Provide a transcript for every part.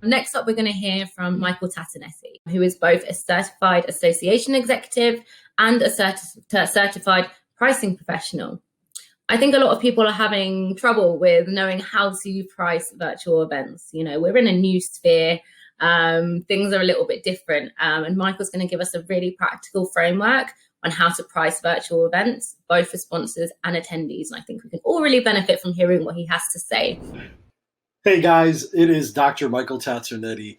Next up, we're going to hear from Michael Tatonetti, who is both a certified association executive and a certified pricing professional. I think a lot of people are having trouble with knowing how to price virtual events. You know, we're in a new sphere. Things are a little bit different. And Michael's going to give us a really practical framework on how to price virtual events, both for sponsors and attendees. And I think we can all really benefit from hearing what he has to say. Hey guys, it is Dr. Michael Tatonetti.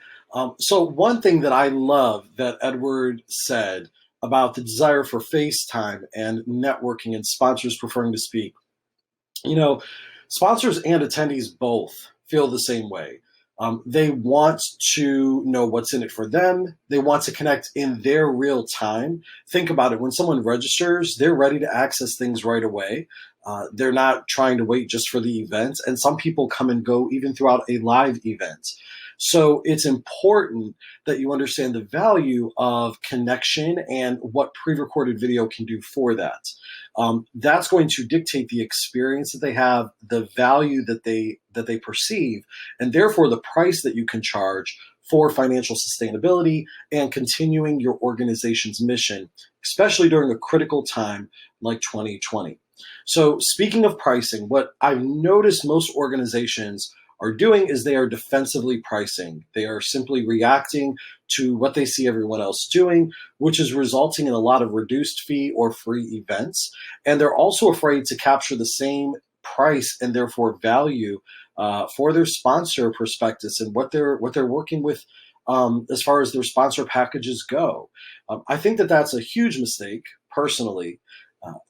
So one thing that I love that Edward said about the desire for FaceTime and networking and sponsors preferring to speak, you know, sponsors and attendees both feel the same way. They want to know what's in it for them. They want to connect in their real time. Think about it. When someone registers, they're ready to access things right away. They're not trying to wait just for the event. And some people come and go even throughout a live event. So it's important that you understand the value of connection and what pre-recorded video can do for that. That's going to dictate the experience that they have, the value that they perceive, and therefore the price that you can charge for financial sustainability and continuing your organization's mission, especially during a critical time like 2020. So speaking of pricing, what I've noticed most organizations are doing is they are defensively pricing. They are simply reacting to what they see everyone else doing, which is resulting in a lot of reduced fee or free events. And they're also afraid to capture the same price and therefore value for their sponsor prospectus and what they're working with as far as their sponsor packages go. I think that that's a huge mistake personally.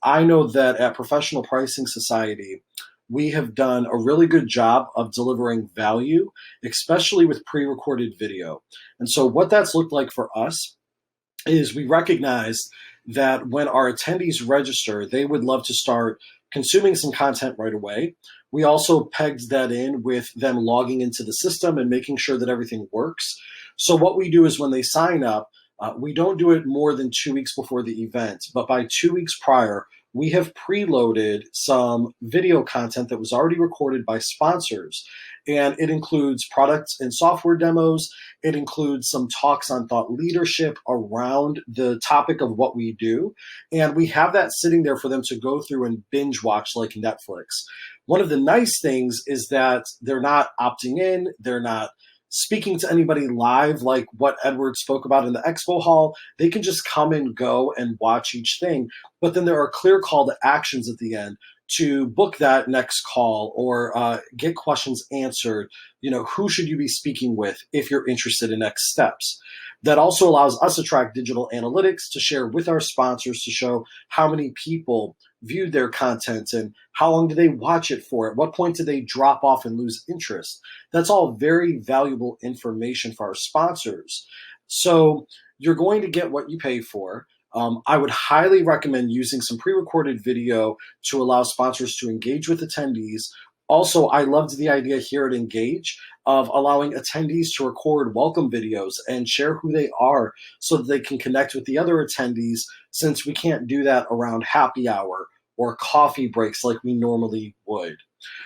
I know that at Professional Pricing Society, we have done a really good job of delivering value, especially with pre-recorded video. And so what that's looked like for us is we recognize that when our attendees register, they would love to start consuming some content right away. We also pegged that in with them logging into the system and making sure that everything works. So what we do is when they sign up, we don't do it more than 2 weeks before the event, but by 2 weeks prior, we have preloaded some video content that was already recorded by sponsors. And it includes products and software demos. It includes some talks on thought leadership around the topic of what we do. And we have that sitting there for them to go through and binge watch like Netflix. One of the nice things is that they're not opting in, they're not speaking to anybody live like what Edward spoke about in the expo hall. They can just come and go and watch each thing. But then there are clear call to actions at the end to book that next call or get questions answered. You know, who should you be speaking with if you're interested in next steps? That also allows us to track digital analytics to share with our sponsors to show how many people viewed their content and how long did they watch it for? At what point did they drop off and lose interest? That's all very valuable information for our sponsors. So you're going to get what you pay for. I would highly recommend using some pre-recorded video to allow sponsors to engage with attendees. Also, I loved the idea here at Engage of allowing attendees to record welcome videos and share who they are so that they can connect with the other attendees, since we can't do that around happy hour or coffee breaks like we normally would.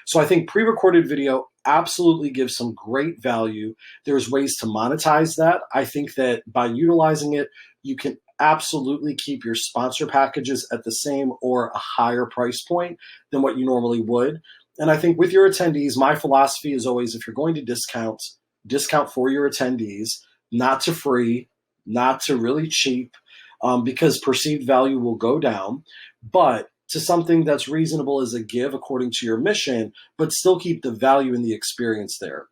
So I think pre-recorded video absolutely gives some great value. There's ways to monetize that. I think that by utilizing it, you can absolutely keep your sponsor packages at the same or a higher price point than what you normally would. And I think with your attendees, my philosophy is always, if you're going to discount for your attendees, not to free, not to really cheap, because perceived value will go down, but to something that's reasonable as a give according to your mission, but still keep the value in the experience there.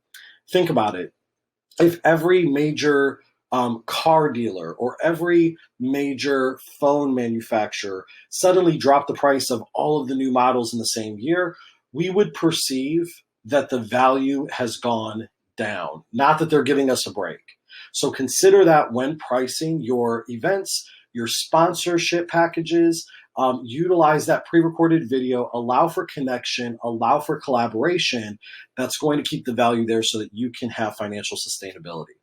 Think about it. If every major car dealer or every major phone manufacturer suddenly dropped the price of all of the new models in the same year, we would perceive that the value has gone down, not that they're giving us a break. So consider that when pricing your events, your sponsorship packages. Utilize that pre-recorded video, allow for connection, allow for collaboration. That's going to keep the value there so that you can have financial sustainability.